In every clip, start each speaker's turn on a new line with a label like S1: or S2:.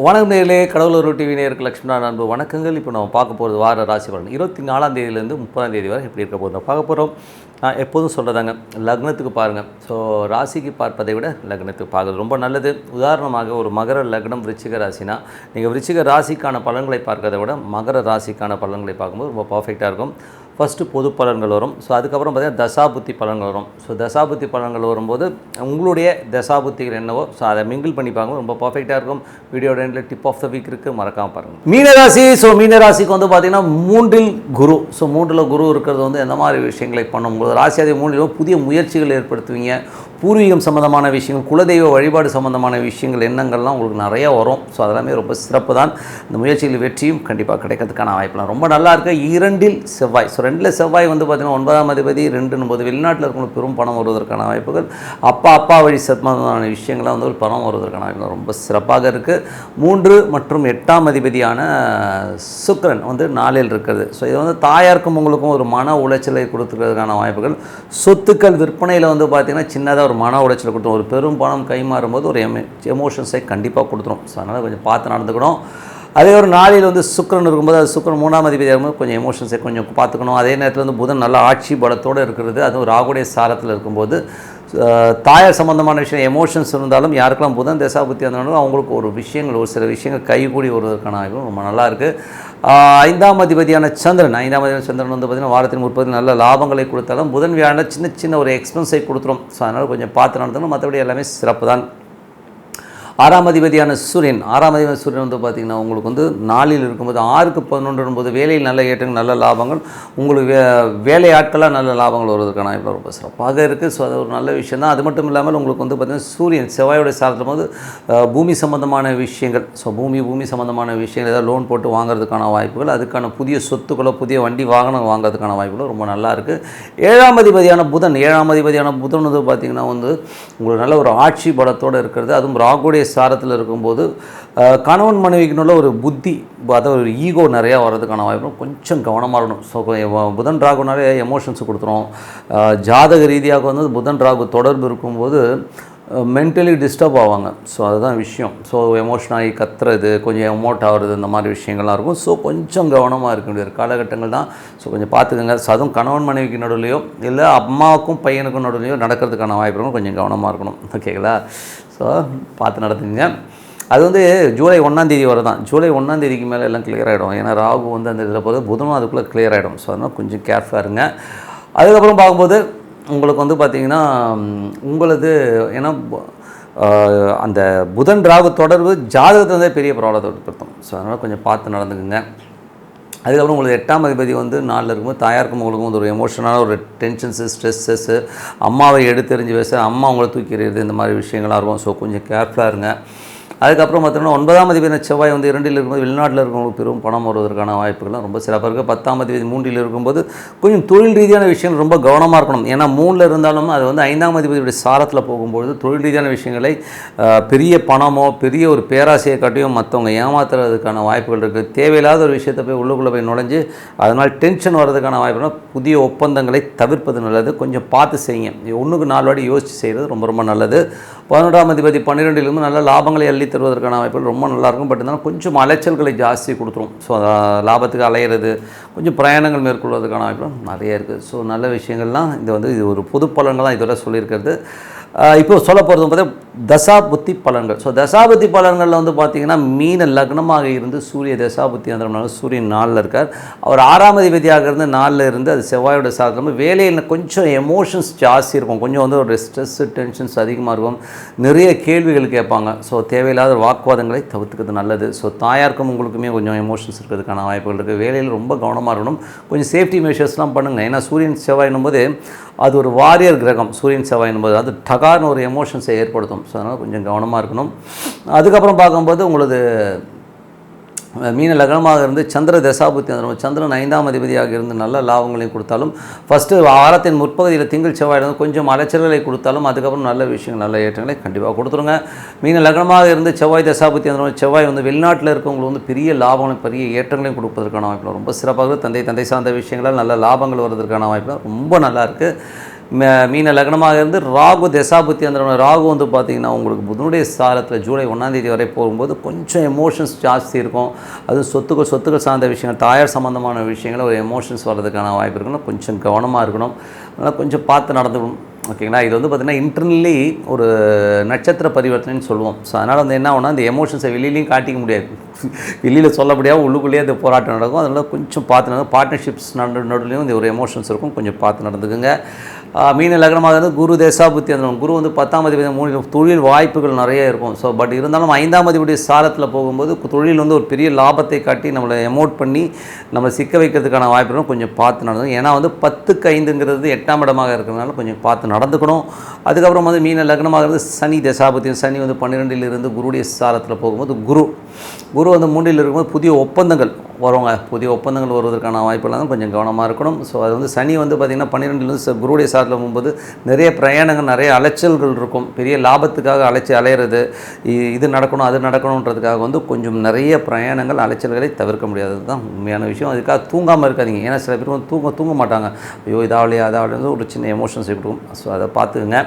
S1: வணக்கம் நேயர்களே, கடவுளூர் டிவி நேயருக்கு லட்சுமணா அன்பு வணக்கங்கள். இப்போ நம்ம பார்க்க போகிறது வார ராசி பலன் 24ஆம் தேதியிலேருந்து 30ஆம் தேதி வரை எப்படி இருக்க போகிறோம் பார்க்க போகிறோம். நான் எப்போதும் சொல்கிறதாங்க, லக்னத்துக்கு பாருங்கள். ஸோ ராசிக்கு பார்ப்பதை விட லக்னத்துக்கு பார்க்குறது ரொம்ப நல்லது. உதாரணமாக ஒரு மகர லக்னம் விருச்சிக ராசினா, நீங்கள் விருச்சிக ராசிக்கான பலன்களை பார்க்கறதை விட மகர ராசிக்கான பலன்களை பார்க்கும்போது ரொம்ப பர்ஃபெக்டாக இருக்கும். ஃபஸ்ட்டு பொது பலன்கள் வரும். ஸோ அதுக்கப்புறம் பார்த்திங்கன்னா தசாபுத்தி பலன்கள் வரும். ஸோ தசாபுத்தி பலன்கள் வரும்போது உங்களுடைய தசாபுத்திகள் என்னவோ ஸோ அதை மிங்கிள் பண்ணி பார்க்கும்போது ரொம்ப பர்ஃபெக்டாக இருக்கும். வீடியோட எண்டில் டிப் ஆஃப் த வீக் இருக்குது, மறக்காமல் பாருங்கள். மீனராசி. ஸோ மீனராசிக்கு வந்து பார்த்திங்கன்னா 3இல் குரு. ஸோ 3இல் குரு இருக்கிறது வந்து எந்த மாதிரி விஷயங்களை பண்ணும்போது ராசியாதி 3இலும் புதிய முயற்சிகள் ஏற்படுத்துவீங்க. பூர்வீகம் சம்மந்தமான விஷயங்கள், குலதெய்வ வழிபாடு சம்மந்தமான விஷயங்கள், எண்ணங்கள்லாம் உங்களுக்கு நிறையா வரும். ஸோ அதெல்லாமே ரொம்ப சிறப்பு தான். இந்த முயற்சிகள் வெற்றியும் கண்டிப்பாக கிடைக்கிறதுக்கான வாய்ப்புலாம் ரொம்ப நல்லா இருக்குது. 2இல் செவ்வாய். ஸோ 2இல் செவ்வாய் வந்து பார்த்திங்கன்னா 9ஆம் அதிபதி 2 வெளிநாட்டில் இருக்கவங்களுக்கு பெரும் பணம் வருவதற்கான வாய்ப்புகள், அப்பா வழி சம்பந்தமான விஷயங்கள்லாம் வந்து ஒரு பணம் வருவதற்கான வாய்ப்புகள் ரொம்ப சிறப்பாக இருக்குது. 3 மற்றும் 8ஆம் அதிபதியான சுக்கிரன் வந்து 4இல் இருக்கிறது. ஸோ இது வந்து தாயாருக்கும் உங்களுக்கும் ஒரு மன உளைச்சலை கொடுத்துக்கிறதுக்கான வாய்ப்புகள். சொத்துக்கள் விற்பனையில் வந்து பார்த்திங்கன்னா சின்னதாக ஒரு மன உளைச்சலை கொடுத்துரும். ஒரு பெரும் பணம் கை மாறும்போது ஒரு எமோஷன்ஸை கண்டிப்பாக கொடுத்துரும். ஸோ அதனால் கொஞ்சம் பார்த்து நடந்துக்கணும். அதே ஒரு நாளில் வந்து சுக்கிரன் இருக்கும்போது அது சுக்கிரன் 3ஆம் அதிபதியாக இருக்கும்போது கொஞ்சம் எமோஷன்ஸை கொஞ்சம் பார்த்துக்கணும். அதே நேரத்தில் வந்து புதன் நல்ல ஆட்சி பலத்தோடு இருக்கிறது, அதுவும் ராகுடைய சாரத்தில் இருக்கும்போது தாயார் சம்பந்தமான விஷயம் எமோஷன்ஸ் இருந்தாலும் யாருக்கெல்லாம் புதன் தசாபுத்தி இருந்தாலும் அவங்களுக்கு ஒரு விஷயங்கள், ஒரு சில விஷயங்கள் கைகூடி வருவதற்கான வாய்ப்பு ரொம்ப நல்லாயிருக்கு. 5ஆம் அதிபதியான சந்திரன் வந்து பார்த்திங்கன்னா வாரத்தின் 30 நல்ல லாபங்களை கொடுத்தாலும் புதன் வியாழன் சின்ன ஒரு எக்ஸ்பென்ஸை கொடுத்துரும். ஸோ அதனால் கொஞ்சம் பார்த்து நடத்தணும். மற்றபடி எல்லாமே சிறப்பு தான். 6ஆம் அதிபதியான சூரியன் வந்து பார்த்திங்கன்னா உங்களுக்கு வந்து 4இல் இருக்கும்போது 6க்கு 11 இருக்கும்போது வேலையில் நல்ல ஏற்றங்கள், நல்ல லாபங்கள், உங்களுக்கு வேலை ஆட்களாக நல்ல லாபங்கள் வருவதற்கான வாய்ப்பு ரொம்ப சிறப்பாக இருக்குது. ஸோ அது ஒரு நல்ல விஷயம் தான். அது மட்டும் இல்லாமல் உங்களுக்கு வந்து பார்த்திங்கன்னா சூரியன் செவ்வாயோட சாரத்தும் போது பூமி சம்பந்தமான விஷயங்கள், ஸோ பூமி சம்பந்தமான விஷயங்கள் ஏதாவது லோன் போட்டு வாங்குறதுக்கான வாய்ப்புகள், அதுக்கான புதிய சொத்துக்களோ புதிய வண்டி வாகனம் வாங்குறதுக்கான வாய்ப்புகளோ ரொம்ப நல்லா இருக்குது. 7ஆம் அதிபதியான புதன் வந்து பார்த்திங்கன்னா வந்து உங்களுக்கு நல்ல ஒரு ஆட்சி பலத்தோடு இருக்கிறது. அதுவும் ராகுடைய சாரத்தில் இருக்கும்போது கணவன் மனைவிக்குள்ள ஒரு புத்தி, அதாவது ஒரு ஈகோ நிறையா வர்றதுக்கான வாய்ப்பு கொஞ்சம் கவனமாக இருக்கணும். ஸோ புதன் ராகுனாலே எமோஷன்ஸ் கொடுத்துரும். ஜாதக ரீதியாக வந்து புதன் ராகு தொடர்பு இருக்கும்போது மென்டலி டிஸ்டர்ப் ஆவாங்க. ஸோ அதுதான் விஷயம். ஸோ எமோஷனாகி கத்துறது, கொஞ்சம் எமோட் ஆகிறது, இந்த மாதிரி விஷயங்கள்லாம் இருக்கும். ஸோ கொஞ்சம் கவனமாக இருக்க வேண்டிய காலகட்டங்கள் தான். ஸோ கொஞ்சம் பார்த்துக்கோங்க. ஸோ அதுவும் கணவன் மனைவிக்கு நடுவுலையோ இல்லை அம்மாவுக்கும் பையனுக்கும் நடுவுலையோ நடக்கிறதுக்கான வாய்ப்பு இருக்கும். கொஞ்சம் கவனமாக இருக்கணும். ஓகேங்களா? ஸோ பார்த்து நடத்துங்க. அது வந்து ஜூலை 1ஆம் தேதி வரை தான். ஜூலை 1ஆம் தேதிக்கு மேலே எல்லாம் கிளியர் ஆகிடும். ஏன்னா ராகு வந்து அந்த இதில் போது புதனும் அதுக்குள்ளே கிளியர் ஆகிடும். ஸோ அதனால் கொஞ்சம் கேர்ஃபுல்லாக இருங்க. அதுக்கப்புறம் பார்க்கும்போது உங்களுக்கு வந்து பார்த்திங்கன்னா உங்களது ஏன்னா அந்த புதன் ராகு தொடர்பு ஜாதகத்தை வந்து பெரிய ப்ராப்ளத்தை ஏற்படுத்தும். ஸோ அதனால் கொஞ்சம் பார்த்து நடந்துக்குங்க. அதுக்கப்புறம் உங்களுக்கு 8ஆம் அதிபதி வந்து 4இல் இருக்கும்போது தாயாருக்கும் உங்களுக்கும் வந்து ஒரு எமோஷனான ஒரு டென்ஷன்ஸு, ஸ்ட்ரெஸ்ஸஸ்ஸு, அம்மாவை எடுத்தெறிஞ்சு பேச, அம்மா உங்களை தூக்கி எறிகிறது, இந்த மாதிரி விஷயங்கள்லாம் இருக்கும். ஸோ கொஞ்சம் கேர்ஃபுல்லாக இருங்க. அதுக்கப்புறம் பார்த்தீங்கன்னா 9ஆம் அதிபதி செவ்வாய் வந்து 2இல் இருக்கும்போது வெளிநாட்டில் இருக்கிறவங்களுக்கு பெரும் பணம் வருவதற்கான வாய்ப்புகள்லாம் ரொம்ப சிறப்பாக இருக்குது. 10ஆம் அதிபதி 3இல் இருக்கும்போது கொஞ்சம் தொழில் ரீதியான விஷயங்கள் ரொம்ப கவனமாக இருக்கணும். ஏன்னா 3இல் இருந்தாலும் அது வந்து 5ஆம் அதிபதியுடைய சாரத்தில் போகும்போது தொழில் ரீதியான விஷயங்களை பெரிய பணமோ பெரிய ஒரு பேராசையை காட்டியும் மற்றவங்க ஏமாத்துறதுக்கான வாய்ப்புகள் இருக்குது. தேவையில்லாத ஒரு விஷயத்தை போய் உள்ளுக்குள்ளே போய் நுழைஞ்சு அதனால் டென்ஷன் வர்றதுக்கான வாய்ப்புனா புதிய ஒப்பந்தங்களை தவிர்ப்பது நல்லது. கொஞ்சம் பார்த்து செய்யுங்க. 1க்கு 4 வாட்டி யோசித்து செய்கிறது ரொம்ப ரொம்ப நல்லது. 11ஆம் அதிபதி 12இலிருந்து நல்ல லாபங்களை அள்ளி தருவதற்கான வாய்ப்புகள் ரொம்ப நல்லாயிருக்கும். பட் இருந்தாலும் கொஞ்சம் அலைச்சல்களை ஜாஸ்தி கொடுத்துரும். ஸோ லாபத்துக்கு அலையிறது, கொஞ்சம் பிரயாணங்கள் மேற்கொள்வதற்கான வாய்ப்புகள் நிறைய இருக்குது. ஸோ நல்ல விஷயங்கள்லாம் இது ஒரு பொது பலன்கள் தான் இதுவரை சொல்லியிருக்கிறது. இப்போ சொல்ல போகிறது பார்த்தா தசாபுத்தி பலன்கள். ஸோ தசாபுத்தி பலன்களில் வந்து பார்த்திங்கன்னா மீன லக்னமாக இருந்து சூரிய தசாபுத்தி அந்த சூரியன் 4இல் இருக்கார். அவர் 6ஆம் அதிபதியாக இருந்து 4இல் இருந்து அது செவ்வாயோட சாதனம். வேலையில் கொஞ்சம் எமோஷன்ஸ் ஜாஸ்தி இருக்கும். கொஞ்சம் வந்து ஒரு ஸ்ட்ரெஸ்ஸு டென்ஷன்ஸ் அதிகமாக இருக்கும். நிறைய கேள்விகள் கேட்பாங்க. ஸோ தேவையில்லாத வாக்குவாதங்களை தவிர்த்துக்கிறது நல்லது. ஸோ தாயாருக்கும் உங்களுக்குமே கொஞ்சம் எமோஷன்ஸ் இருக்கிறதுக்கான வாய்ப்புகள் இருக்குது. வேலையில் ரொம்ப கவனமாக இருக்கணும். கொஞ்சம் சேஃப்டி மெஷர்ஸ்லாம் பண்ணுங்கள். ஏன்னா சூரியன் செவ்வாயினும் போது அது ஒரு வாரியர் கிரகம். சூரியன் செவ்வாயினும் போது அது டகார்னு ஒரு எமோஷன்ஸை ஏற்படுத்தும். ஸோ அதனால் கொஞ்சம் கவனமாக இருக்கணும். அதுக்கப்புறம் பார்க்கும்போது உங்களது மீன லக்னமாக இருந்து சந்திர தசாபுத்தி வந்துடும். சந்திரன் 5ஆம் அதிபதியாக இருந்து நல்ல லாபங்களையும் கொடுத்தாலும் ஃபஸ்ட்டு வாரத்தின் முற்பகுதியில் திங்கள் செவ்வாய் கொஞ்சம் அலைச்சல்களை கொடுத்தாலும் அதுக்கப்புறம் நல்ல விஷயங்கள், நல்ல ஏற்றங்களை கண்டிப்பாக கொடுத்துருங்க. மீன லக்னமாக இருந்து செவ்வாய் தசாபுத்தி வந்துடும். செவ்வாய் வந்து வெளிநாட்டில் இருக்கவங்களுக்கு வந்து பெரிய லாபங்களும் பெரிய ஏற்றங்களையும் கொடுப்பதற்கான வாய்ப்பு ரொம்ப சிறப்பாக. தந்தை சார்ந்த விஷயங்களால் நல்ல லாபங்கள் வருவதற்கான வாய்ப்பு ரொம்ப நல்லாயிருக்கு. மீன லக்னமாக இருந்து ராகு தசாபுத்தி அந்த ராகு வந்து பார்த்திங்கன்னா உங்களுக்கு புதனுடைய சாரத்தில் ஜூலை 1ஆம் தேதி வரை போகும்போது கொஞ்சம் எமோஷன்ஸ் ஜாஸ்தி இருக்கும். அதுவும் சொத்துக்கள் சார்ந்த விஷயங்கள், தாயார் சம்மந்தமான விஷயங்கள் ஒரு எமோஷன்ஸ் வர்றதுக்கான வாய்ப்பு இருக்கணும். கொஞ்சம் கவனமாக இருக்கணும், அதனால் கொஞ்சம் பார்த்து நடந்துக்கணும். ஓகேங்களா. இது வந்து பார்த்திங்கன்னா இன்டர்னலி ஒரு நட்சத்திர பரிவர்த்தனைன்னு சொல்லுவோம். ஸோ அதனால் வந்து என்ன ஆகுனா, அந்த எமோஷன்ஸை வெளியிலையும் காட்டிக்க முடியாது, வெளியில் சொல்ல முடியாது, உள்ளுக்குள்ளேயே அந்த போராட்டம் நடக்கும். அதனால் கொஞ்சம் பார்த்து நடக்கும். பார்ட்னர்ஷிப்ஸ் நடுவுலையும் இந்த ஒரு எமோஷன்ஸ் இருக்கும், கொஞ்சம் பார்த்து நடந்துக்குங்க. மீன லக்னமாக இருந்து குரு தசாபுத்தி அந்த குரு வந்து 10ஆம் அதிபதி 3 தொழில் வாய்ப்புகள் நிறைய இருக்கும். ஸோ பட் இருந்தாலும் 5ஆம் அதிபதியுடைய சாரத்தில் போகும்போது தொழில் வந்து ஒரு பெரிய லாபத்தை காட்டி நம்மளை எமோட் பண்ணி நம்மளை சிக்க வைக்கிறதுக்கான வாய்ப்பு இருக்கும். கொஞ்சம் பார்த்து நடந்துக்கும். ஏன்னா வந்து 10க்கு 5ங்கிறது 8ஆம் இடமாக இருக்கிறதுனால கொஞ்சம் பார்த்து நடந்துக்கணும். அதுக்கப்புறம் வந்து மீன லக்னமாக இருந்து சனி தசாபுத்தி, சனி வந்து 12ல் இருந்து குருடைய சாரத்தில் போகும்போது குரு வந்து 3ல் இருக்கும்போது புதிய ஒப்பந்தங்கள் வருவாங்க. புதிய ஒப்பந்தங்கள் வருவதற்கான வாய்ப்புலாம் கொஞ்சம் கவனமாக இருக்கணும். ஸோ அது வந்து சனி வந்து பார்த்திங்கன்னா 12லேருந்து குருடைய சாரத்தில் போகும்போது நிறைய பிரயாணங்கள், நிறைய அலைச்சல்கள் இருக்கும். பெரிய லாபத்துக்காக அலையிறது, இது நடக்கணும் அது நடக்கணுன்றதுக்காக வந்து கொஞ்சம் நிறைய பிரயாணங்கள், அலைச்சல்களை தவிர்க்க முடியாதது தான் உண்மையான விஷயம். அதுக்காக தூங்காமல் இருக்காதிங்க. ஏன்னா சில பேர் வந்து தூங்க மாட்டாங்க. ஐயோ இதாவலையே ஒரு சின்ன எமோஷன்ஸ் இருக்கும். ஸோ அதை பார்த்துக்குங்க.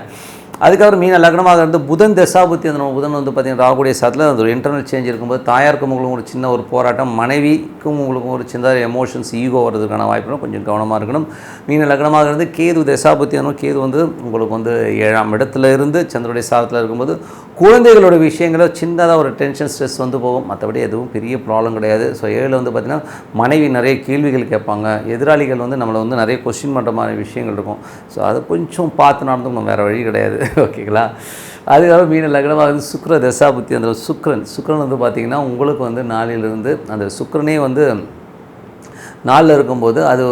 S1: அதுக்கப்புறம் மீன லக்னமாக இருந்து புதன் தசாபுத்தி அந்த புதன் வந்து பார்த்திங்கன்னா ராகுடைய சாரத்தில் அந்த ஒரு இன்டர்னல் சேஞ்ச் இருக்கும்போது தாயாருக்கும் உங்களுக்கும் ஒரு சின்ன ஒரு போராட்டம், மனைவிக்கும் உங்களுக்கும் ஒரு சின்ன எமோஷன்ஸ், ஈகோ வர்றதுக்கான வாய்ப்புகளும் கொஞ்சம் கவனமாக இருக்கணும். மீன லக்னமாக இருந்து கேது தசாபுத்தி கேது வந்து உங்களுக்கு வந்து 7ஆம் இடத்துல இருந்து சந்திரனுடைய சாரத்தில் இருக்கும்போது குழந்தைகளோட விஷயங்கள சின்னதாக ஒரு டென்ஷன் ஸ்ட்ரெஸ் வந்து போகும். மற்றபடி எதுவும் பெரிய ப்ராப்ளம் கிடையாது. ஸோ 7 வந்து பார்த்திங்கன்னா மனைவி நிறைய கேள்விகள் கேட்பாங்க, எதிராளிகள் வந்து நம்மளை வந்து நிறைய கொஸ்டின் பண்ணுற மாதிரி விஷயங்கள் இருக்கும். ஸோ அதை கொஞ்சம் பார்த்து நடந்துக்கணும், வேறு வழி கிடையாது. ஓகேங்களா. அதுக்கப்புறம் மீன லக்னமாக வந்து சுக்கிர தசாபுத்தி அந்த சுக்கிரன் வந்து பார்த்திங்கன்னா உங்களுக்கு வந்து 4லிருந்து அந்த சுக்கிரனே வந்து 4ல் இருக்கும்போது அது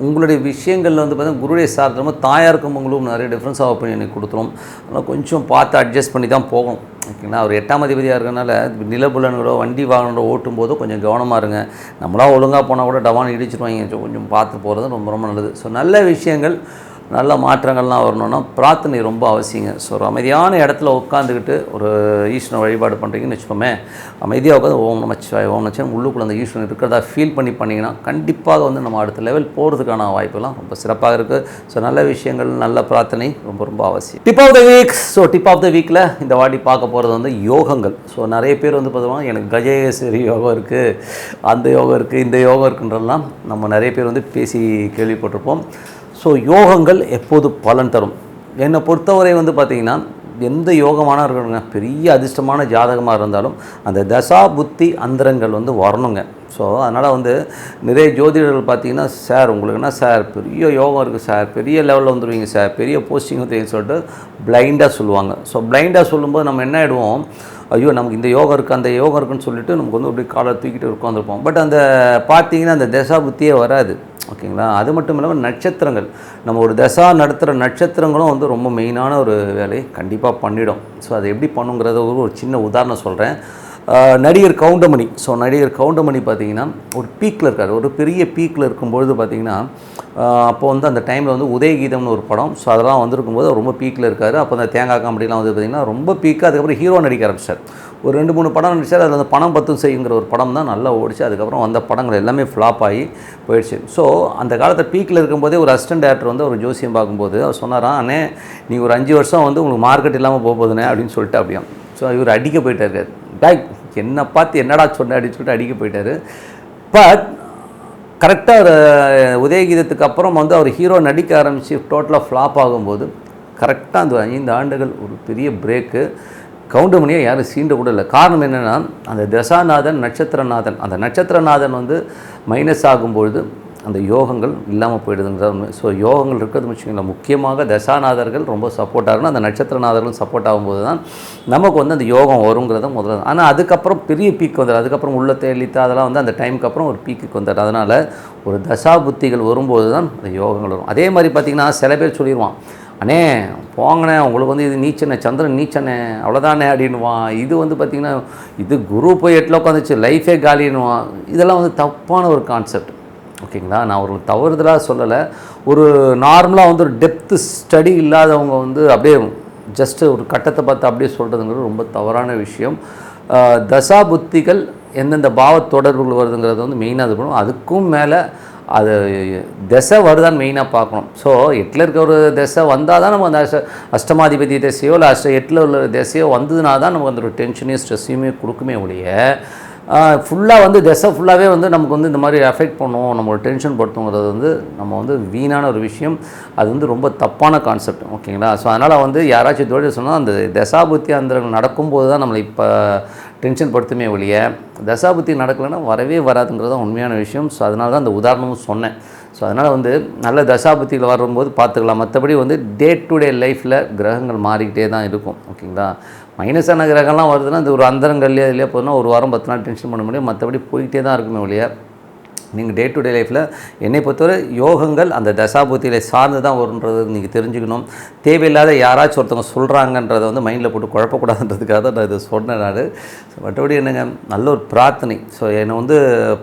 S1: உங்களுடைய விஷயங்களில் வந்து பார்த்தீங்கன்னா குருடைய சாரத்தில் தாயாருக்கும் உங்களுக்கும் நிறைய டிஃப்ரென்ஸ் ஆஃப் ஒப்பீனியன் கொடுத்துரும். அதனால் கொஞ்சம் பார்த்து அட்ஜஸ்ட் பண்ணி தான் போகணும். ஓகேங்களா. அவர் 8ஆம் அதிபதியாக இருக்கிறனால நிலபுலன்களோ வண்டி வாகனங்களோ ஓட்டும் போதோ கொஞ்சம் கவனமாக இருங்க. நம்மளாக ஒழுங்காக போனால் கூட டவான் இடிச்சிருவாங்க. கொஞ்சம் பார்த்து போகிறது ரொம்ப ரொம்ப நல்லது. ஸோ நல்ல விஷயங்கள், நல்ல மாற்றங்கள்லாம் வரணும்னா பிரார்த்தனை ரொம்ப அவசியங்க. ஸோ ஒரு அமைதியான இடத்துல உட்காந்துக்கிட்டு ஒரு ஈஸ்வரன் வழிபாடு பண்ணுறீங்கன்னு வச்சுக்கோமே, அமைதியாக உட்காந்து ஓம் நமச்சிவாய ஓம் நமச்சிவாய உள்ளுக்குள்ள அந்த ஈஸ்வரன் இருக்கிறதா ஃபீல் பண்ணிங்கன்னா கண்டிப்பாக வந்து நம்ம அடுத்த லெவல் போகிறதுக்கான வாய்ப்புலாம் ரொம்ப சிறப்பாக இருக்குது. ஸோ நல்ல விஷயங்கள், நல்ல பிரார்த்தனை ரொம்ப ரொம்ப அவசியம். Tip of the week. So tip of the வீக்கில் இந்த வாட்டி பார்க்க போகிறது வந்து யோகங்கள். ஸோ நிறைய பேர் வந்து பார்த்தோம்னா எனக்கு கஜேஸ்வரி யோகம் இருக்குது, அந்த யோகம் இருக்குது, இந்த யோகம் இருக்குன்றதெல்லாம் நம்ம நிறைய பேர் வந்து பேசி கேள்விப்பட்டிருப்போம். ஸோ யோகங்கள் எப்போது பலன் தரும்? என்னை பொறுத்தவரை வந்து பார்த்திங்கன்னா எந்த யோகமான இருக்கணுங்க, பெரிய அதிர்ஷ்டமான ஜாதகமாக இருந்தாலும் அந்த தசா புத்தி அந்தரங்கள் வந்து வரணுங்க. ஸோ அதனால் வந்து நிறைய ஜோதிடர்கள் பார்த்திங்கன்னா, சார் உங்களுக்கு என்ன சார் பெரிய யோகம் இருக்குது சார், பெரிய லெவலில் வந்துடுவீங்க சார், பெரிய போஸ்டிங் வந்துருவீங்கன்னு சொல்லிட்டு பிளைண்டாக சொல்லுவாங்க. ஸோ பிளைண்டாக சொல்லும்போது நம்ம என்ன ஆகிடுவோம், ஐயோ நமக்கு இந்த யோகம் இருக்குது அந்த யோகம் இருக்குன்னு சொல்லிட்டு நமக்கு வந்து அப்படி காலை தூக்கிட்டு உட்காந்துருப்போம். பட் அந்த பார்த்திங்கன்னா அந்த தசா புத்தியே வராது. ஓகேங்களா. அது மட்டும் இல்லாமல் நட்சத்திரங்கள், நம்ம ஒரு தசா நடத்துகிற நட்சத்திரங்களும் வந்து ரொம்ப மெயினான ஒரு வேலையை கண்டிப்பாக பண்ணிடும். ஸோ அதை எப்படி பண்ணுங்கிறத ஒரு சின்ன உதாரணம் சொல்கிறேன். நடிகர் கவுண்டமணி. ஸோ நடிகர் கவுண்டமணி பார்த்திங்கன்னா ஒரு பீக்கில் இருக்கார். ஒரு பெரிய பீக்கில் இருக்கும்பொழுது பார்த்திங்கன்னா அப்போ வந்து அந்த டைமில் வந்து உதயகீதம்னு ஒரு படம், ஸோ அதெல்லாம் வந்திருக்கும்போது ரொம்ப பீக்கில் இருக்கார். அப்போ அந்த தேங்காய் காமெடிலாம் வந்து பார்த்திங்கன்னா ரொம்ப பீக்காக. அதுக்கப்புறம் ஹீரோ நடிக்க ஆரம்பிச்சார். ஒரு 2-3 படம் நடிச்சார். அதில் அந்த பணம் பத்தும் செய்யுங்கிற ஒரு படம் தான் நல்லா ஓடிச்சு. அதுக்கப்புறம் வந்த படங்கள் எல்லாமே ஃப்ளாப் ஆகி போயிடுச்சு. ஸோ அந்த காலத்தில் பீக்கில் இருக்கும்போதே ஒரு அசிஸ்டன்ட் டேரக்டர் வந்து ஒரு ஜோசியம் பார்க்கும்போது அவர் சொன்னாராம், அண்ணே நீங்கள் ஒரு 5 வருஷம் வந்து உங்களுக்கு மார்க்கெட் இல்லாமல் போகுதுண்ணே அப்படின்னு சொல்லிட்டு அப்படியாம். ஸோ இவர் அடிக்க போயிட்டார். டாய் என்னை பார்த்து என்னடா சொன்னேன் அப்படின்னு சொல்லிட்டு அடிக்க போயிட்டார். பட் கரெக்டாக ஒரு உதயகீதத்துக்கு அப்புறம் வந்து அவர் ஹீரோ நடிக்க ஆரம்பித்து டோட்டலாக ஃப்ளாப் ஆகும்போது கரெக்டாக அந்த 5 ஆண்டுகள் ஒரு பெரிய பிரேக்கு. கவுண்டமணியை யாரும் சீண்ட கூட இல்லை. காரணம் என்னென்னா அந்த தசாநாதன் நட்சத்திரநாதன், அந்த நட்சத்திரநாதன் வந்து மைனஸ் ஆகும்பொழுது அந்த யோகங்கள் இல்லாமல் போயிடுதுங்கிற உண்மை. ஸோ யோகங்கள் இருக்கிறது வச்சுக்கோங்களேன். முக்கியமாக தசாநாதர்கள் ரொம்ப சப்போர்ட் ஆகணும். அந்த நட்சத்திரநாதர்கள் சப்போர்ட் ஆகும்போது தான் நமக்கு வந்து அந்த யோகம் வருங்கிறத முதல்ல. ஆனால் அதுக்கப்புறம் பெரிய பீக் வந்துடும். அதுக்கப்புறம் உள்ளத்தை எளித்தா அதெல்லாம் வந்து அந்த டைமுக்கு அப்புறம் ஒரு பீக்குக்கு வந்துடும். அதனால் ஒரு தசா புத்திகள் வரும்போது தான் அந்த யோகங்கள் வரும். அதே மாதிரி பார்த்திங்கன்னா சில பேர் சொல்லிடுவான், அண்ணே போங்கண்ணே உங்களுக்கு வந்து இது நீச்சனே, சந்திரன் நீச்சனே அவ்வளோதானே அப்படின்வான். இது வந்து பார்த்திங்கன்னா இது குரு போய் 8ல் உட்காந்துச்சு லைஃபே காலின்னுவான். இதெல்லாம் வந்து தப்பான ஒரு கான்செப்ட். ஓகேங்களா. நான் ஒரு தவறுதலாக சொல்லலை. ஒரு நார்மலாக வந்து ஒரு டெப்த்து ஸ்டடி இல்லாதவங்க வந்து அப்படியே ஜஸ்ட்டு ஒரு கட்டத்தை பார்த்து அப்படியே சொல்கிறதுங்கிறது ரொம்ப தவறான விஷயம். தசா புத்திகள் எந்தெந்த பாவ தொடர்புகள் வருதுங்கிறது வந்து மெயினாக இது பண்ணும். அதுக்கும் மேலே அது திசை வருதான்னு மெயினாக பார்க்கணும். ஸோ 8ல் இருக்க ஒரு திசை வந்தால் தான் நம்ம அந்த அஷ்டமாதிபதி திசையோ இல்லை 8ல் உள்ள திசையோ வந்ததுனா தான் நமக்கு அந்த ஒரு டென்ஷனையும் ஸ்ட்ரெஸ்ஸையுமே கொடுக்குமே ஒழிய ஃபுல்லாக வந்து திசை ஃபுல்லாகவே வந்து நமக்கு வந்து இந்த மாதிரி அஃபெக்ட் பண்ணும், நம்மளோட டென்ஷன் படுத்துங்கிறது வந்து நம்ம வந்து வீணான ஒரு விஷயம். அது வந்து ரொம்ப தப்பான கான்செப்ட். ஓகேங்களா? ஸோ அதனால் வந்து யாராச்சும் தொழில் சொன்னால் அந்த தசாபுத்தி அந்தரங்கள் நடக்கும்போது தான் நம்மளை இப்போ டென்ஷன் படுத்துமே ஒழிய தசாபுத்தி நடக்கலைன்னா வரவே வராதுங்கிறது தான் உண்மையான விஷயம். ஸோ அதனால தான் அந்த உதாரணமும் சொன்னேன். ஸோ அதனால் வந்து நல்ல தசாபுத்தியில் வரும்போது பார்த்துக்கலாம். மற்றபடி வந்து டே டு டே லைஃப்பில் கிரகங்கள் மாறிக்கிட்டே தான் இருக்கும். ஓகேங்களா? மைனஸான கிரகம்லாம் வருதுன்னா இந்த ஒரு அந்தரங்கள்லேயே இதுலேயே போதுன்னா ஒரு வாரம் 10 நாள் டென்ஷன் பண்ண முடியும். மற்றபடி போய்கிட்டே தான் இருக்குமே ஒழிய நீங்கள் டே டு டே லைஃப்பில் என்னை பொறுத்தவரை யோகங்கள் அந்த தசாபுத்தியில் சார்ந்து தான் வருன்றது நீங்கள் தெரிஞ்சுக்கணும். தேவையில்லாத யாராச்சும் ஒருத்தவங்க சொல்கிறாங்கன்றதை வந்து மைண்டில் போட்டு குழப்பக்கூடாதுன்றதுக்காக தான் நான் இதை சொன்னேன். நான் மற்றபடி என்னங்க நல்ல ஒரு பிரார்த்தனை. ஸோ என்னை வந்து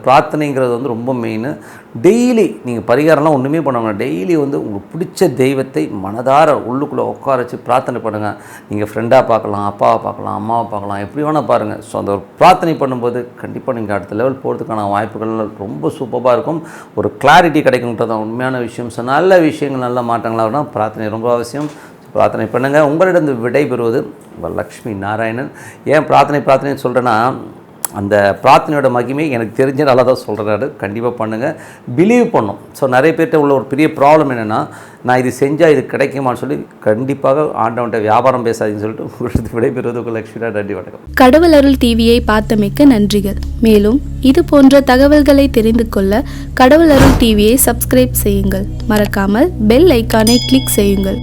S1: பிரார்த்தனைங்கிறது வந்து ரொம்ப மெயின். டெய்லி நீங்கள் பரிகாரம்லாம் ஒன்றுமே பண்ணணும். டெய்லி வந்து உங்களுக்கு பிடிச்ச தெய்வத்தை மனதார உள்ளுக்குள்ளே உட்கார வச்சு பிரார்த்தனை பண்ணுங்கள். நீங்கள் ஃப்ரெண்டாக பார்க்கலாம், அப்பாவை பார்க்கலாம், அம்மாவை பார்க்கலாம், எப்படி வேணால் பாருங்கள். ஸோ அந்த ஒரு பிரார்த்தனை பண்ணும்போது கண்டிப்பாக நீங்கள் அடுத்த லெவல் போகிறதுக்கான வாய்ப்புகள் ரொம்ப சூப்பராக இருக்கும். ஒரு கிளாரிட்டி கிடைக்கும்ன்றது உண்மையான விஷயம். ஸோ நல்ல விஷயங்கள் நல்ல மாற்றங்களாக இருந்தால் பிரார்த்தனை ரொம்ப அவசியம். பிரார்த்தனை பண்ணுங்கள். உங்களிடம் விடை பெறுவது உங்கள் லக்ஷ்மி நாராயணன். ஏன் பிரார்த்தனைன்னு சொல்கிறேன்னா அந்த பிரார்த்தனையோட மகிமை எனக்கு தெரிஞ்ச நல்லா தான் சொல்கிறாரு. கண்டிப்பாக பண்ணுங்கள், பிலீவ் பண்ணும். ஸோ நிறைய பேர்கிட்ட உள்ள ஒரு பெரிய ப்ராப்ளம் என்னென்னா நான் இது செஞ்சால் இது கிடைக்குமான்னு சொல்லி கண்டிப்பாக ஆண்டவன்ட்ட வியாபாரம் பேசாதீங்கன்னு சொல்லிட்டு உங்களுக்கு விடைபெறுவது உங்கள் லக்ஷ்மி. நன்றி, வணக்கம்.
S2: கடவுள் அருள் டிவியை பார்த்தமைக்க நன்றிகள். மேலும் இது போன்ற தகவல்களை தெரிந்து கொள்ள கடவுள் அருள் டிவியை சப்ஸ்கிரைப் செய்யுங்கள். மறக்காமல் பெல் ஐக்கானை கிளிக் செய்யுங்கள்.